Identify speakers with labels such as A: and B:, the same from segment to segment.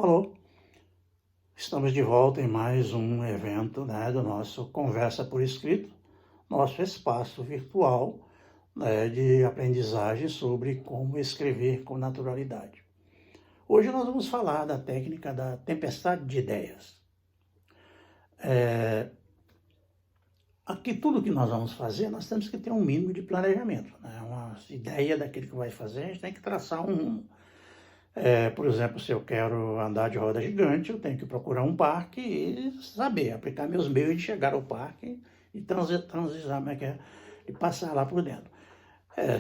A: Alô, estamos de volta em mais um evento, do nosso Conversa por Escrito, nosso espaço virtual, de aprendizagem sobre como escrever com naturalidade. Hoje nós vamos falar da técnica da tempestade de ideias. Aqui tudo que nós vamos fazer, nós temos que ter um mínimo de planejamento, uma ideia daquilo que vai fazer, a gente tem que traçar um rumo. Por exemplo, se eu quero andar de roda gigante, eu tenho que procurar um parque e saber, aplicar meus meios de chegar ao parque e transitar, e passar lá por dentro.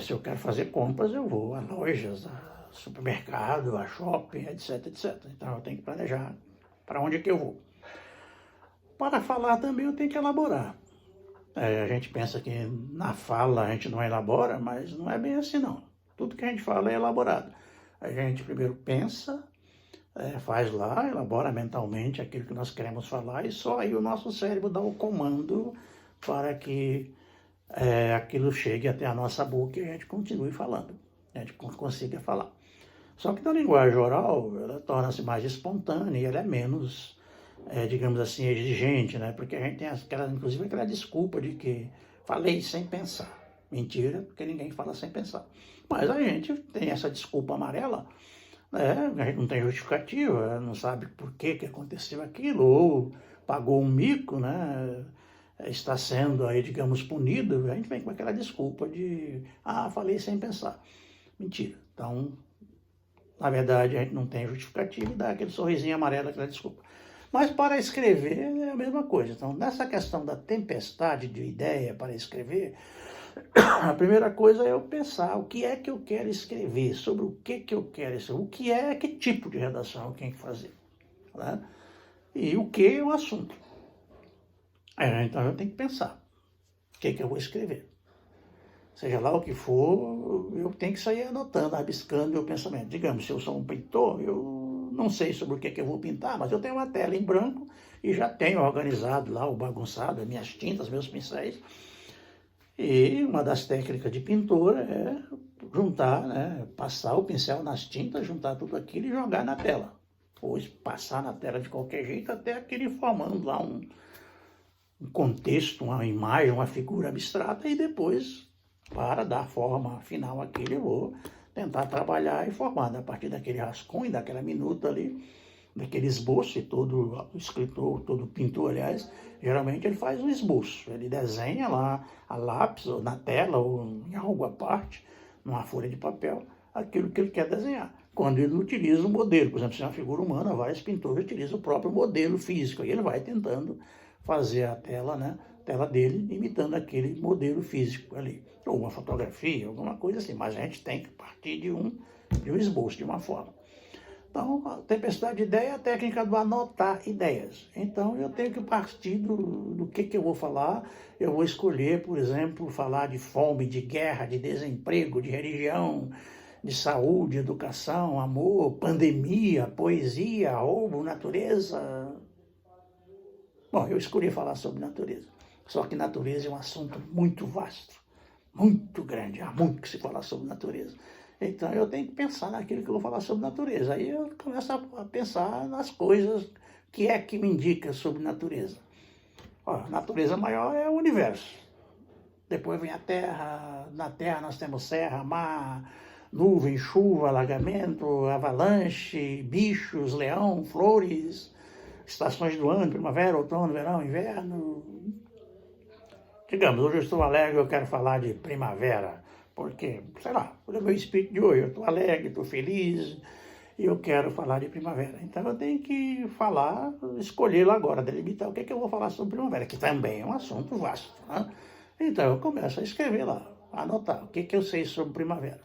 A: Se eu quero fazer compras, eu vou a lojas, a supermercado, a shopping, etc, etc. Então eu tenho que planejar para onde é que eu vou. Para falar também eu tenho que elaborar. A gente pensa que na fala a gente não elabora, mas não é bem assim não. Tudo que a gente fala é elaborado. A gente primeiro pensa, faz lá, elabora mentalmente aquilo que nós queremos falar e só aí o nosso cérebro dá o comando para que aquilo chegue até a nossa boca e a gente continue falando, a gente consiga falar. Só que na linguagem oral, ela torna-se mais espontânea e ela é menos, digamos assim, exigente, Porque a gente tem inclusive aquela desculpa de que falei sem pensar. Mentira, porque ninguém fala sem pensar. Mas a gente tem essa desculpa amarela, a gente não tem justificativa, não sabe por que aconteceu aquilo, ou pagou um mico, está sendo aí, digamos, punido, a gente vem com aquela desculpa de, falei sem pensar. Mentira. Então, na verdade, a gente não tem justificativa e dá aquele sorrisinho amarelo, aquela desculpa. Mas para escrever é a mesma coisa. Então, nessa questão da tempestade de ideia para escrever, a primeira coisa é eu pensar o que é que eu quero escrever, sobre o que eu quero escrever, que tipo de redação eu tenho que fazer, e o que é o assunto. Então eu tenho que pensar o que eu vou escrever. Seja lá o que for, eu tenho que sair anotando, rabiscando meu pensamento. Digamos, se eu sou um pintor, eu não sei sobre o que eu vou pintar, mas eu tenho uma tela em branco e já tenho organizado lá, o bagunçado, as minhas tintas, meus pincéis. E uma das técnicas de pintor é juntar, passar o pincel nas tintas, juntar tudo aquilo e jogar na tela. Ou passar na tela de qualquer jeito até aquele formando lá um contexto, uma imagem, uma figura abstrata e depois, para dar forma final àquilo, eu vou tentar trabalhar e formar a partir daquele rascunho, daquela minuta ali, daquele esboço, e todo escritor, todo pintor, aliás, geralmente ele faz um esboço, ele desenha lá a lápis, ou na tela, ou em algo à parte, numa folha de papel, aquilo que ele quer desenhar. Quando ele utiliza o modelo, por exemplo, se é uma figura humana, vários pintores utilizam o próprio modelo físico, e ele vai tentando fazer a tela dele, imitando aquele modelo físico ali, ou uma fotografia, alguma coisa assim, mas a gente tem que partir de um esboço, de uma forma. Então, a tempestade de ideia é a técnica do anotar ideias. Então, eu tenho que partir do que eu vou falar. Eu vou escolher, por exemplo, falar de fome, de guerra, de desemprego, de religião, de saúde, educação, amor, pandemia, poesia, roubo, natureza. Bom, eu escolhi falar sobre natureza. Só que natureza é um assunto muito vasto, muito grande, há muito que se falar sobre natureza. Então eu tenho que pensar naquilo que eu vou falar sobre natureza. Aí eu começo a pensar nas coisas que é que me indica sobre natureza. A natureza maior é o universo. Depois vem a Terra. Na Terra nós temos serra, mar, nuvem, chuva, alagamento, avalanche, bichos, leão, flores, estações do ano, primavera, outono, verão, inverno. Digamos, hoje eu estou alegre, eu quero falar de primavera. Porque, sei lá, pelo meu espírito de hoje, eu estou alegre, estou feliz e eu quero falar de primavera. Então eu tenho que falar, escolher lá agora, delimitar o que eu vou falar sobre primavera, que também é um assunto vasto. Então eu começo a escrever lá, a anotar o que eu sei sobre primavera.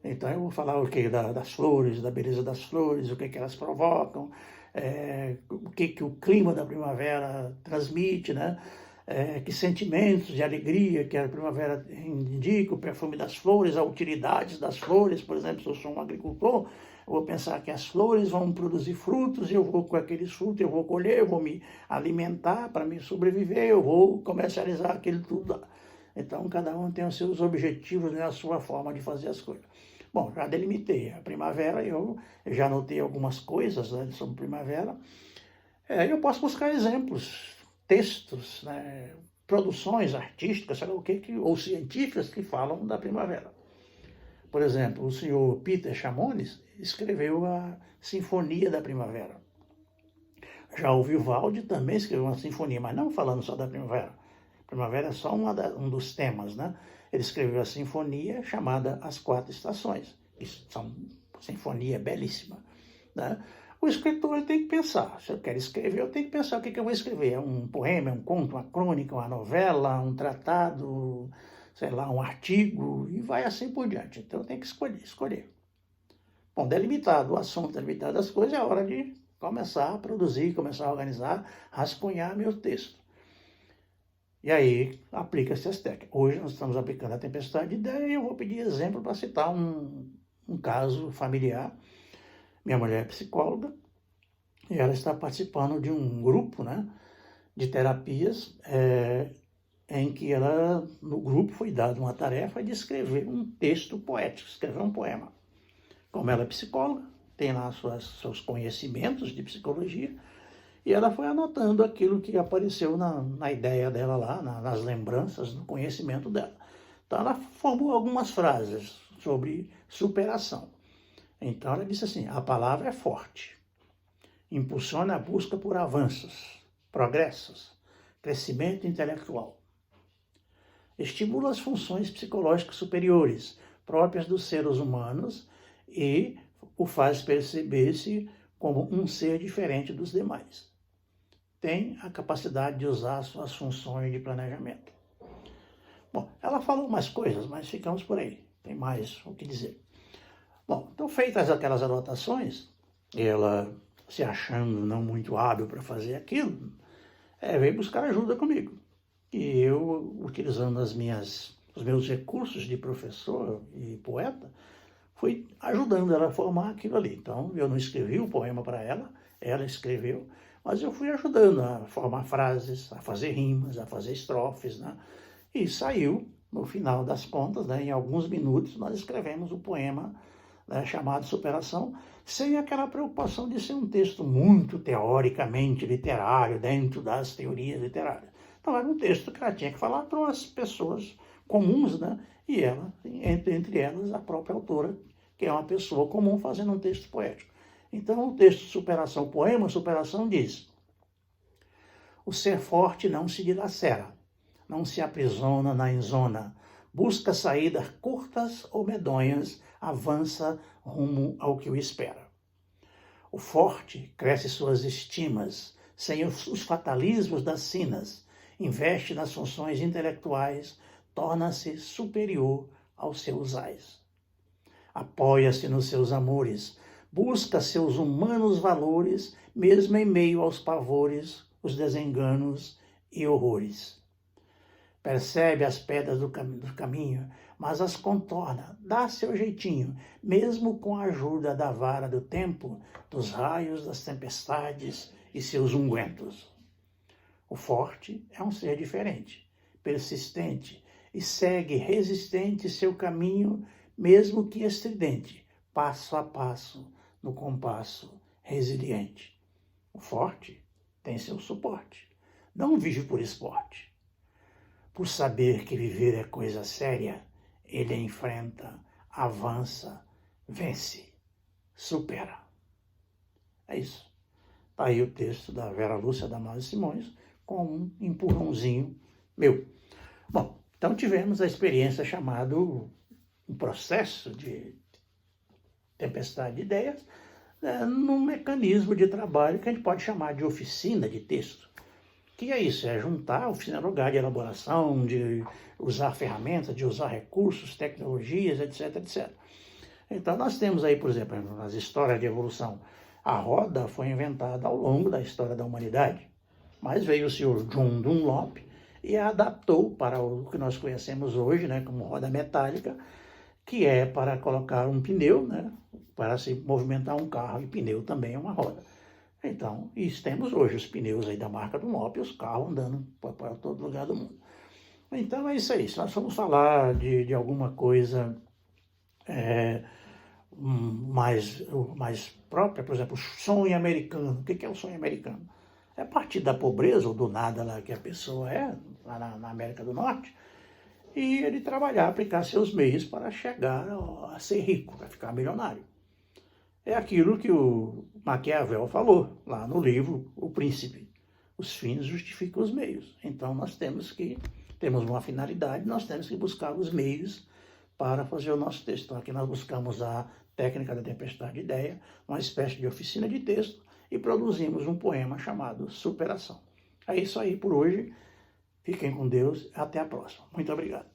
A: Então eu vou falar o que das flores, da beleza das flores, o que elas provocam, o que o clima da primavera transmite, que sentimentos de alegria que a primavera indica, o perfume das flores, a utilidade das flores. Por exemplo, se eu sou um agricultor, eu vou pensar que as flores vão produzir frutos, e eu vou com aqueles frutos, eu vou colher, eu vou me alimentar para me sobreviver, eu vou comercializar aquilo tudo lá. Então, cada um tem os seus objetivos, a sua forma de fazer as coisas. Bom, já delimitei a primavera, eu já anotei algumas coisas, né, sobre primavera. Eu posso buscar exemplos, textos, né, produções artísticas, sei lá o que, ou científicas que falam da primavera. Por exemplo, o senhor Peter Chamones escreveu a Sinfonia da Primavera. Já o Vivaldi também escreveu uma sinfonia, mas não falando só da primavera. Primavera é só um dos temas, né? Ele escreveu a sinfonia chamada As Quatro Estações. Isso são uma sinfonia belíssima, né? O escritor tem que pensar. Se eu quero escrever, eu tenho que pensar o que eu vou escrever. É um poema, é um conto, uma crônica, uma novela, um tratado, sei lá, um artigo, e vai assim por diante. Então eu tenho que escolher. Bom, delimitado o assunto, delimitado as coisas, é hora de começar a produzir, começar a organizar, rascunhar meu texto. E aí, aplica-se as técnicas. Hoje nós estamos aplicando a tempestade de ideia e eu vou pedir exemplo para citar um caso familiar. Minha mulher é psicóloga e ela está participando de um grupo, né, de terapias em que ela, no grupo, foi dada uma tarefa de escrever um texto poético, escrever um poema. Como ela é psicóloga, tem lá seus conhecimentos de psicologia, e ela foi anotando aquilo que apareceu na ideia dela lá, nas lembranças, no conhecimento dela. Então ela formou algumas frases sobre superação. Então ela disse assim: a palavra é forte, impulsiona a busca por avanços, progressos, crescimento intelectual. Estimula as funções psicológicas superiores, próprias dos seres humanos, e o faz perceber-se como um ser diferente dos demais. Tem a capacidade de usar suas funções de planejamento. Bom, ela falou mais coisas, mas ficamos por aí. Tem mais o que dizer. Bom, então feitas aquelas anotações, ela se achando não muito hábil para fazer aquilo, veio buscar ajuda comigo. E eu, utilizando os meus recursos de professor e poeta, fui ajudando ela a formar aquilo ali. Então, eu não escrevi o poema para ela escreveu, mas eu fui ajudando a formar frases, a fazer rimas, a fazer estrofes, né? E saiu, no final das contas, né, em alguns minutos, nós escrevemos o poema, né, chamado Superação, sem aquela preocupação de ser um texto muito teoricamente literário, dentro das teorias literárias. Então, era um texto que ela tinha que falar para umas pessoas comuns, né? E ela, entre elas, a própria autora, que é uma pessoa comum fazendo um texto poético. Então, o texto Superação, o poema Superação diz: o ser forte não se dilacera, não se aprisiona na zona, busca saídas curtas ou medonhas, avança rumo ao que o espera. O forte cresce suas estimas, sem os fatalismos das sinas, investe nas funções intelectuais, torna-se superior aos seus ais. Apoia-se nos seus amores, busca seus humanos valores, mesmo em meio aos pavores, os desenganos e horrores. Percebe as pedras do caminho, mas as contorna, dá seu jeitinho, mesmo com a ajuda da vara do tempo, dos raios, das tempestades e seus ungüentos. O forte é um ser diferente, persistente, e segue resistente seu caminho, mesmo que estridente, passo a passo, no compasso resiliente. O forte tem seu suporte, não vive por esporte. Por saber que viver é coisa séria, ele enfrenta, avança, vence, supera. É isso. Está aí o texto da Vera Lúcia Damaso Simões, com um empurrãozinho meu. Bom, então tivemos a experiência chamada um processo de tempestade de ideias, num mecanismo de trabalho que a gente pode chamar de oficina de texto. Que é isso? É juntar, a oficina é lugar de elaboração, de usar ferramentas, de usar recursos, tecnologias, etc, etc. Então nós temos aí, por exemplo, nas histórias de evolução, a roda foi inventada ao longo da história da humanidade, mas veio o senhor John Dunlop e a adaptou para o que nós conhecemos hoje, né, como roda metálica, que é para colocar um pneu, né, para se movimentar um carro, e pneu também é uma roda. Então, isso temos hoje os pneus aí da marca Dunlop e os carros andando para todo lugar do mundo. Então é isso aí. Se nós vamos falar de alguma coisa mais própria, por exemplo, o sonho americano. O que é o sonho americano? É partir da pobreza ou do nada lá que a pessoa é, lá na América do Norte, e ele trabalhar, aplicar seus meios para chegar a ser rico, para ficar milionário. É aquilo que o Maquiavel falou lá no livro O Príncipe. Os fins justificam os meios. Então nós temos uma finalidade, nós temos que buscar os meios para fazer o nosso texto. Então aqui nós buscamos a técnica da tempestade de ideia, uma espécie de oficina de texto, e produzimos um poema chamado Superação. É isso aí por hoje. Fiquem com Deus. Até a próxima. Muito obrigado.